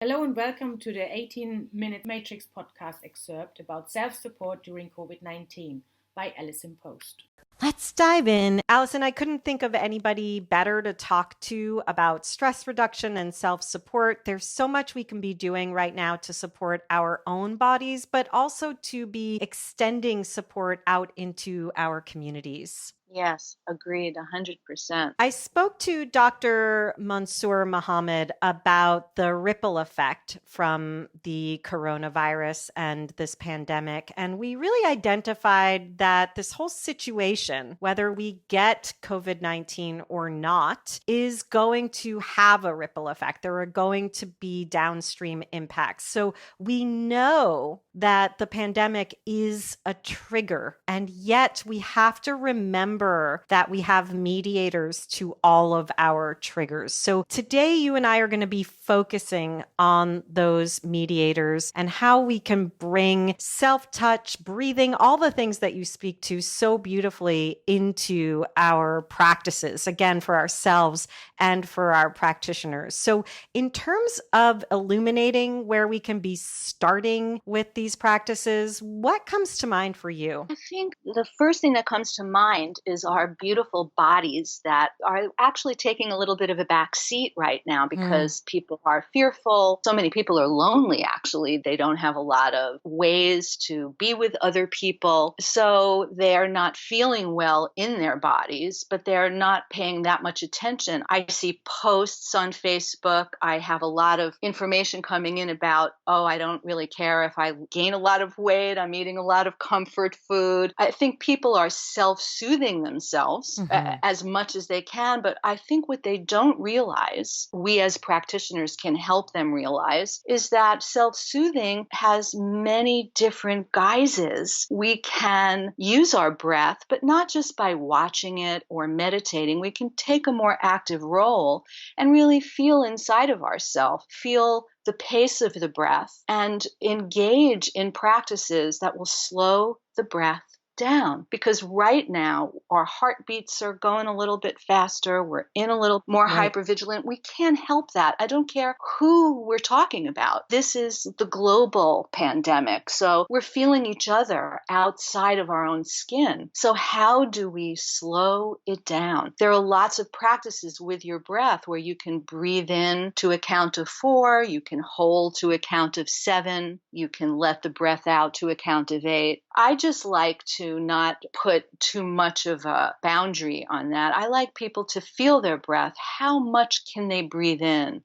Hello and welcome to the 18-minute Matrix podcast excerpt about self-support during COVID-19 by Alison Post. Let's dive in. Allison, I couldn't think of anybody better to talk to about stress reduction and self-support. There's so much we can be doing right now to support our own bodies, but also to be extending support out into our communities. Yes, agreed, 100%. I spoke to Dr. Mansour Mohammed about the ripple effect from the coronavirus and this pandemic. And we really identified that this whole situation, whether we get COVID-19 or not, is going to have a ripple effect. There are going to be downstream impacts. So we know that the pandemic is a trigger, and yet we have to remember that we have mediators to all of our triggers. So today you and I are going to be focusing on those mediators and how we can bring self-touch, breathing, all the things that you speak to so beautifully into our practices, again, for ourselves and for our practitioners. So in terms of illuminating where we can be starting with these practices, what comes to mind for you? I think the first thing that comes to mind is our beautiful bodies that are actually taking a little bit of a back seat right now because people are fearful. So many people are lonely, actually. They don't have a lot of ways to be with other people. So they're not feeling well in their bodies, but they're not paying that much attention. I see posts on Facebook. I have a lot of information coming in about, I don't really care if I gain a lot of weight. I'm eating a lot of comfort food. I think people are self-soothing themselves as much as they can. But I think what they don't realize, we as practitioners can help them realize, is that self-soothing has many different guises. We can use our breath, but not just by watching it or meditating. We can take a more active role and really feel inside of ourselves, feel the pace of the breath, and engage in practices that will slow the breath down. Because right now, our heartbeats are going a little bit faster. We're in a little more hypervigilant. We can't help that. I don't care who we're talking about. This is the global pandemic. So we're feeling each other outside of our own skin. So how do we slow it down? There are lots of practices with your breath where you can breathe in to a count of 4. You can hold to a count of 7. You can let the breath out to a count of 8. I just like to not put too much of a boundary on that. I like people to feel their breath. How much can they breathe in?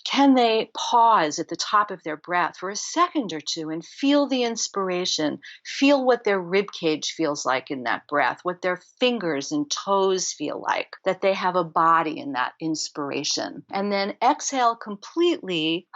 Can they pause at the top of their breath for a second or two and feel the inspiration, feel what their rib cage feels like in that breath, what their fingers and toes feel like, that they have a body in that inspiration. And then exhale completely.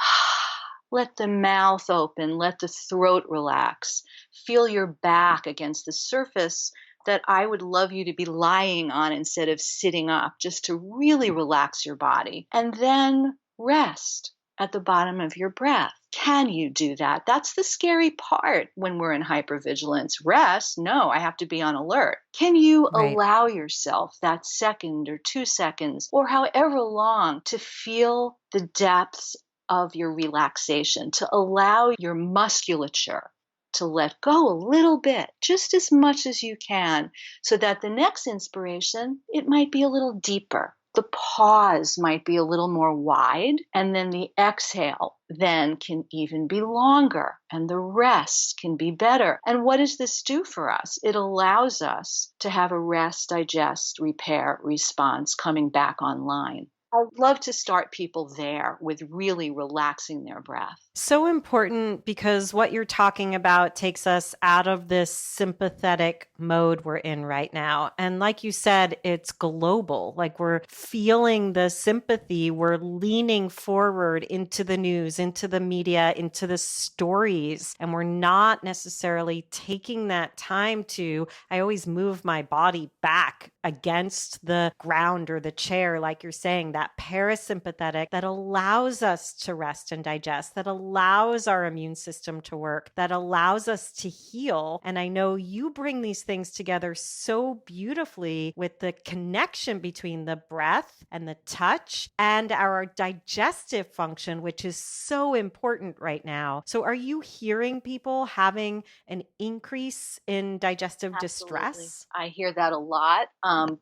Let the mouth open, let the throat relax. Feel your back against the surface that I would love you to be lying on instead of sitting up, just to really relax your body. And then rest at the bottom of your breath. Can you do that? That's the scary part when we're in hypervigilance. Rest? No, I have to be on alert. Can you allow yourself that second or 2 seconds or however long to feel the depths of your relaxation, to allow your musculature to let go a little bit, just as much as you can, so that the next inspiration, it might be a little deeper. The pause might be a little more wide, and then the exhale then can even be longer, and the rest can be better. And what does this do for us? It allows us to have a rest, digest, repair response coming back online. I'd love to start people there with really relaxing their breath. So important, because what you're talking about takes us out of this sympathetic mode we're in right now. And like you said, it's global. Like, we're feeling the sympathy. We're leaning forward into the news, into the media, into the stories. And we're not necessarily taking that time to, I always move my body back against the ground or the chair, like you're saying, that that parasympathetic that allows us to rest and digest, that allows our immune system to work, that allows us to heal. And I know you bring these things together so beautifully with the connection between the breath and the touch and our digestive function, which is so important right now. So are you hearing people having an increase in digestive distress? I hear that a lot.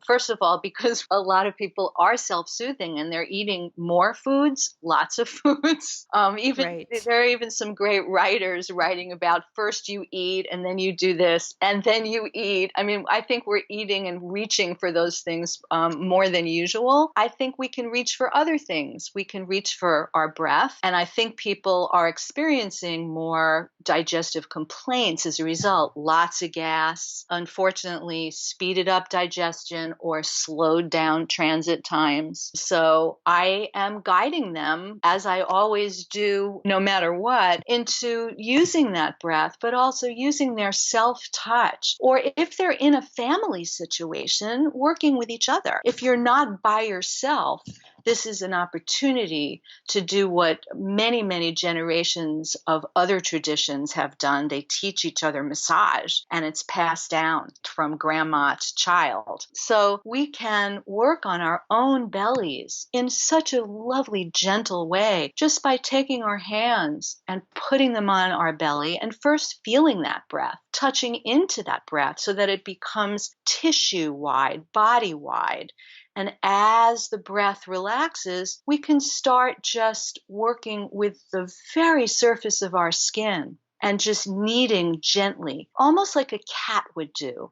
First of all, because a lot of people are self-soothing and they're eating more foods, lots of foods. There are even some great writers writing about first you eat and then you do this and then you eat. I mean, I think we're eating and reaching for those things more than usual. I think we can reach for other things. We can reach for our breath. And I think people are experiencing more digestive complaints as a result. Lots of gas, unfortunately, speeded up digestion or slowed down transit times. So I am guiding them, as I always do, no matter what, into using that breath, but also using their self-touch. Or if they're in a family situation, working with each other. If you're not by yourself, this is an opportunity to do what many, many generations of other traditions have done. They teach each other massage, and it's passed down from grandma to child. So we can work on our own bellies in such a lovely, gentle way, just by taking our hands and putting them on our belly and first feeling that breath, touching into that breath so that it becomes tissue-wide, body-wide. And as the breath relaxes, we can start just working with the very surface of our skin and just kneading gently, almost like a cat would do,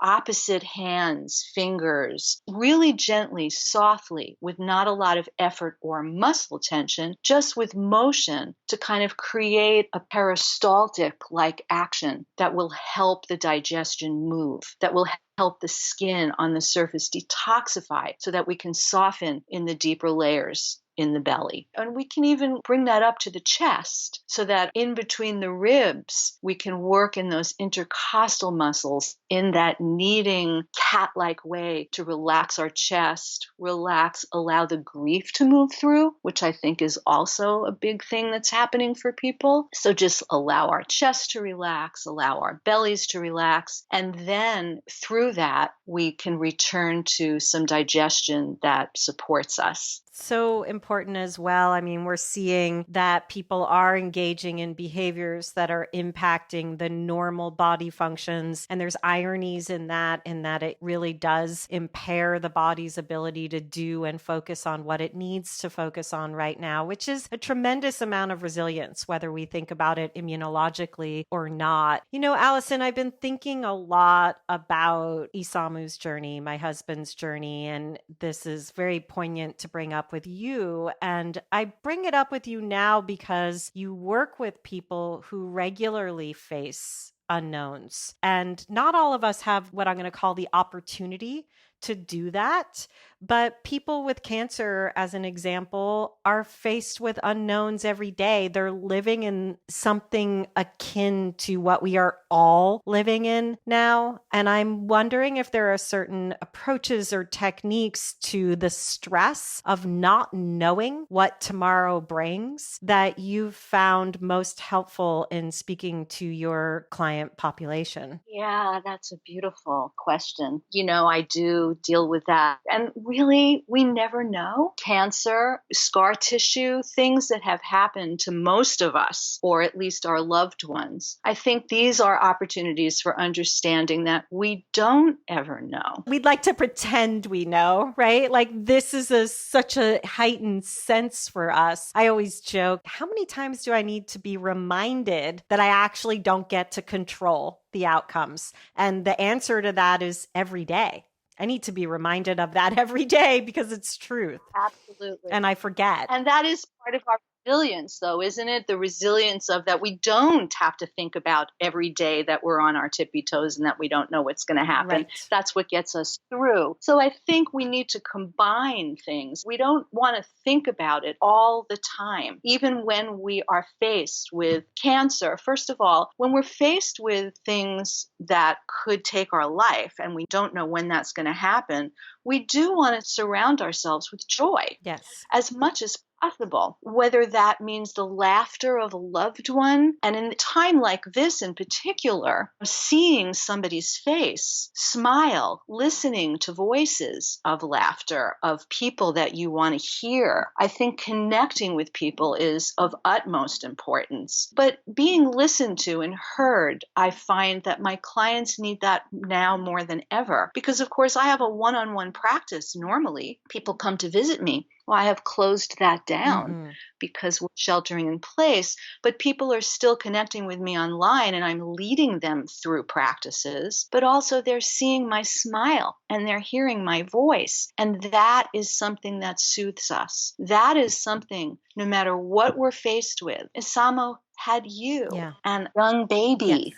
opposite hands, fingers, really gently, softly, with not a lot of effort or muscle tension, just with motion to kind of create a peristaltic-like action that will help the digestion move, that will help the skin on the surface detoxify so that we can soften in the deeper layers in the belly. And we can even bring that up to the chest so that in between the ribs, we can work in those intercostal muscles in that kneading cat-like way to relax our chest, allow the grief to move through, which I think is also a big thing that's happening for people. So just allow our chest to relax, allow our bellies to relax, and then through that, we can return to some digestion that supports us. So important as well. I mean, we're seeing that people are engaging in behaviors that are impacting the normal body functions. And there's ironies in that it really does impair the body's ability to do and focus on what it needs to focus on right now, which is a tremendous amount of resilience, whether we think about it immunologically or not. Allison, I've been thinking a lot about Isamu's journey, my husband's journey, and this is very poignant to bring up with you. And I bring it up with you now because you work with people who regularly face unknowns. And not all of us have what I'm going to call the opportunity to do that. But people with cancer, as an example, are faced with unknowns every day. They're living in something akin to what we are all living in now. And I'm wondering if there are certain approaches or techniques to the stress of not knowing what tomorrow brings that you've found most helpful in speaking to your client population. Yeah, that's a beautiful question. I do deal with that. And really, we never know. Cancer, scar tissue, things that have happened to most of us, or at least our loved ones. I think these are opportunities for understanding that we don't ever know. We'd like to pretend we know, right? Like this is such a heightened sense for us. I always joke, how many times do I need to be reminded that I actually don't get to control the outcomes? And the answer to that is every day. I need to be reminded of that every day because it's truth. Absolutely. And I forget. And that is part of our resilience, though, isn't it? The resilience of that we don't have to think about every day that we're on our tippy toes and that we don't know what's going to happen. Right. That's what gets us through. So I think we need to combine things. We don't want to think about it all the time, even when we are faced with cancer. First of all, when we're faced with things that could take our life and we don't know when that's going to happen, we do want to surround ourselves with joy Yes. as much as possible, whether that means the laughter of a loved one. And in a time like this in particular, seeing somebody's face smile, listening to voices of laughter, of people that you want to hear. I think connecting with people is of utmost importance. But being listened to and heard, I find that my clients need that now more than ever. Because, of course, I have a one-on-one practice normally. People come to visit me. Well, I have closed that down because we're sheltering in place, but people are still connecting with me online and I'm leading them through practices, but also they're seeing my smile and they're hearing my voice. And that is something that soothes us. That is something, no matter what we're faced with. Isamo had you and a young baby,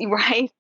right?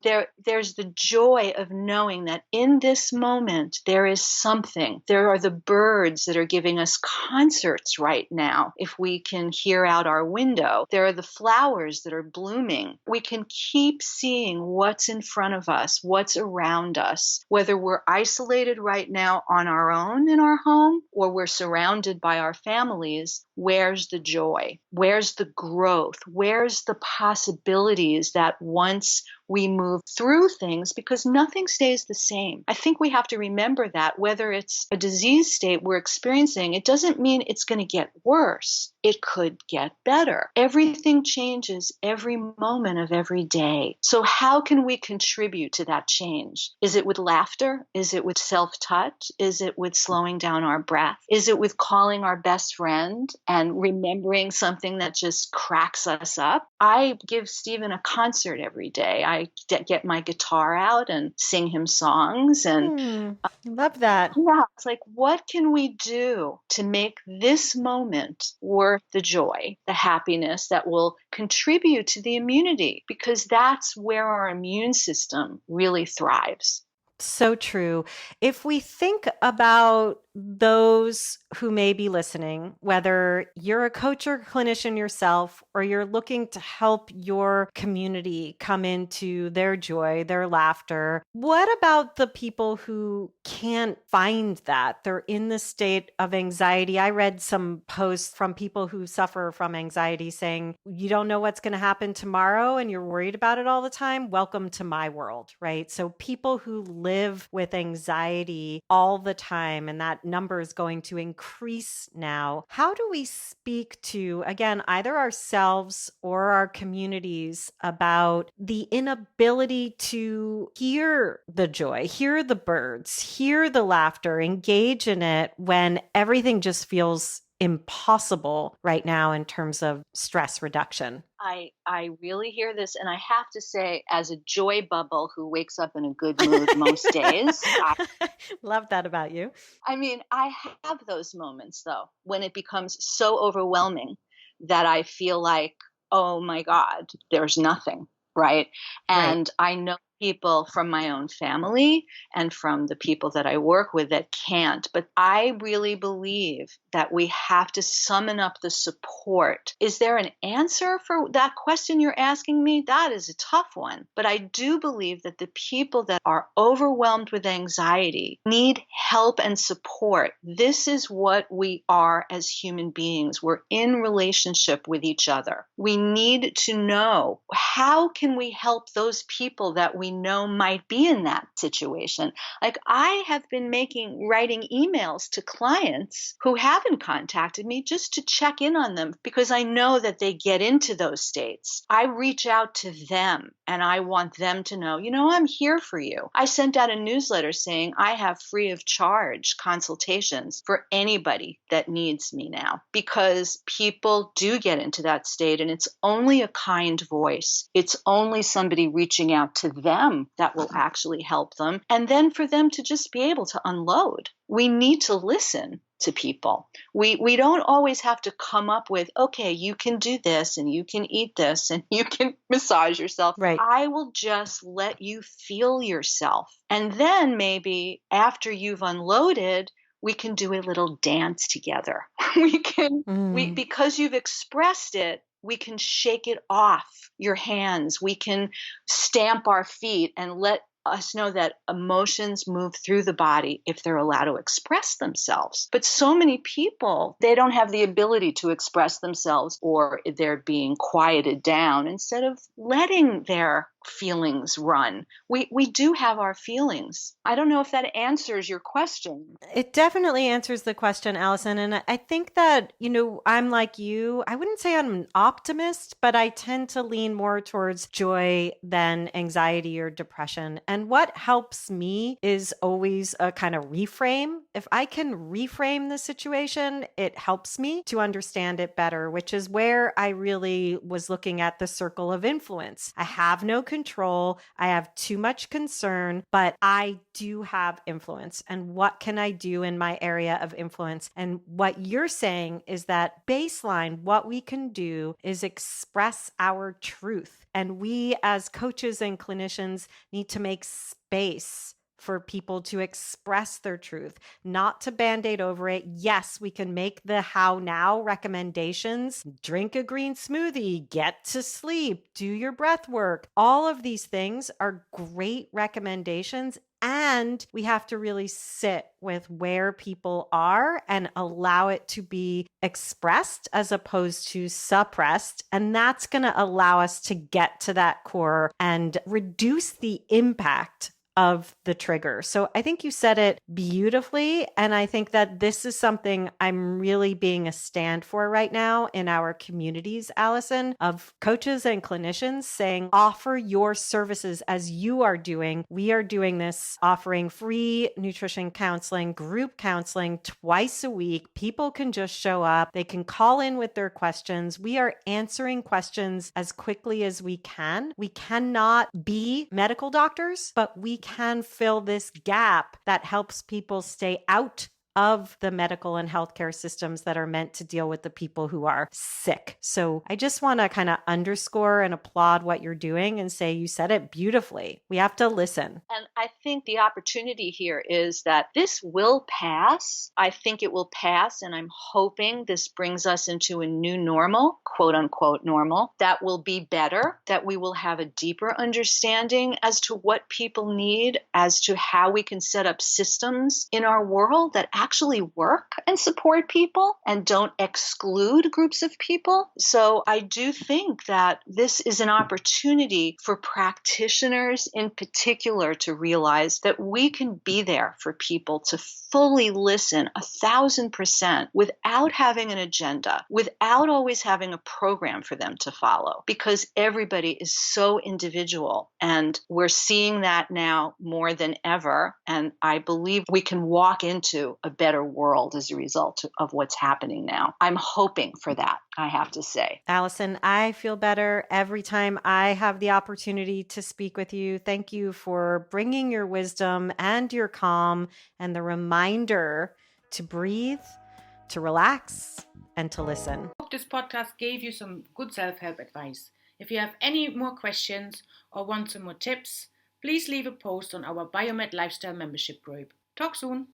There's the joy of knowing that in this moment, there is something. There are the birds that are giving us concerts right now. If we can hear out our window, there are the flowers that are blooming. We can keep seeing what's in front of us, what's around us, whether we're isolated right now on our own in our home or we're surrounded by our families. Where's the joy? Where's the growth? Where's the possibilities that once we move through things, because nothing stays the same. I think we have to remember that whether it's a disease state we're experiencing, it doesn't mean it's going to get worse. It could get better. Everything changes every moment of every day. So how can we contribute to that change? Is it with laughter? Is it with self-touch? Is it with slowing down our breath? Is it with calling our best friend and remembering something that just cracks us up? I give Stephen a concert every day. I get my guitar out and sing him songs. And love that. Yeah, it's like, what can we do to make this moment worth the joy, the happiness that will contribute to the immunity? Because that's where our immune system really thrives. So true. If we think about those who may be listening, whether you're a coach or clinician yourself, or you're looking to help your community come into their joy, their laughter, what about the people who can't find that? They're in the state of anxiety. I read some posts from people who suffer from anxiety saying, you don't know what's going to happen tomorrow and you're worried about it all the time. Welcome to my world, right? So people who live with anxiety all the time, and that number is going to increase now. How do we speak to, again, either ourselves or our communities about the inability to hear the joy, hear the birds, hear the laughter, engage in it when everything just feels impossible right now in terms of stress reduction? I really hear this, and I have to say, as a joy bubble who wakes up in a good mood most days, love that about you. I mean, I have those moments, though, when it becomes so overwhelming that I feel like, oh my God, there's nothing, right? And I know people from my own family and from the people that I work with that can't. But I really believe that we have to summon up the support. Is there an answer for that question you're asking me? That is a tough one. But I do believe that the people that are overwhelmed with anxiety need help and support. This is what we are as human beings. We're in relationship with each other. We need to know, how can we help those people that we know might be in that situation? Like, I have been writing emails to clients who haven't contacted me just to check in on them, because I know that they get into those states. I reach out to them and I want them to know, I'm here for you. I sent out a newsletter saying I have free of charge consultations for anybody that needs me now, because people do get into that state, and it's only a kind voice. It's only somebody reaching out to them them that will actually help them. And then for them to just be able to unload. We need to listen to people. We don't always have to come up with, okay, you can do this and you can eat this and you can massage yourself. Right. I will just let you feel yourself. And then maybe after you've unloaded, we can do a little dance together. Because you've expressed it, we can shake it off your hands. We can stamp our feet and let us know that emotions move through the body if they're allowed to express themselves. But so many people, they don't have the ability to express themselves, or they're being quieted down instead of letting their feelings run. We do have our feelings. I don't know if that answers your question. It definitely answers the question, Allison. And I think that, I'm like you. I wouldn't say I'm an optimist, but I tend to lean more towards joy than anxiety or depression. And what helps me is always a kind of reframe. If I can reframe the situation, it helps me to understand it better, which is where I really was looking at the circle of influence. I have no control. I have too much concern, but I do have influence. And what can I do in my area of influence? And what you're saying is that baseline, what we can do is express our truth. And we as coaches and clinicians need to make space for people to express their truth, not to band-aid over it. Yes, we can make the how now recommendations. Drink a green smoothie, get to sleep, do your breath work. All of these things are great recommendations. And we have to really sit with where people are and allow it to be expressed as opposed to suppressed. And that's going to allow us to get to that core and reduce the impact of the trigger. So I think you said it beautifully. And I think that this is something I'm really being a stand for right now in our communities, Allison, of coaches and clinicians saying, offer your services as you are doing. We are doing this, offering free nutrition counseling, group counseling twice a week. People can just show up. They can call in with their questions. We are answering questions as quickly as we can. We cannot be medical doctors, but we can fill this gap that helps people stay out of the medical and healthcare systems that are meant to deal with the people who are sick. So I just want to kind of underscore and applaud what you're doing and say you said it beautifully. We have to listen. And I think the opportunity here is that this will pass. I think it will pass, and I'm hoping this brings us into a new normal, quote unquote normal, that will be better, that we will have a deeper understanding as to what people need, as to how we can set up systems in our world that actually work and support people and don't exclude groups of people. So I do think that this is an opportunity for practitioners in particular to realize that we can be there for people to fully listen 1,000% without having an agenda, without always having a program for them to follow, because everybody is so individual. And we're seeing that now more than ever. And I believe we can walk into a better world as a result of what's happening now. I'm hoping for that, I have to say. Allison, I feel better every time I have the opportunity to speak with you. Thank you for bringing your wisdom and your calm and the reminder to breathe, to relax, and to listen. I hope this podcast gave you some good self-help advice. If you have any more questions or want some more tips, please leave a post on our BioMed Lifestyle membership group. Talk soon.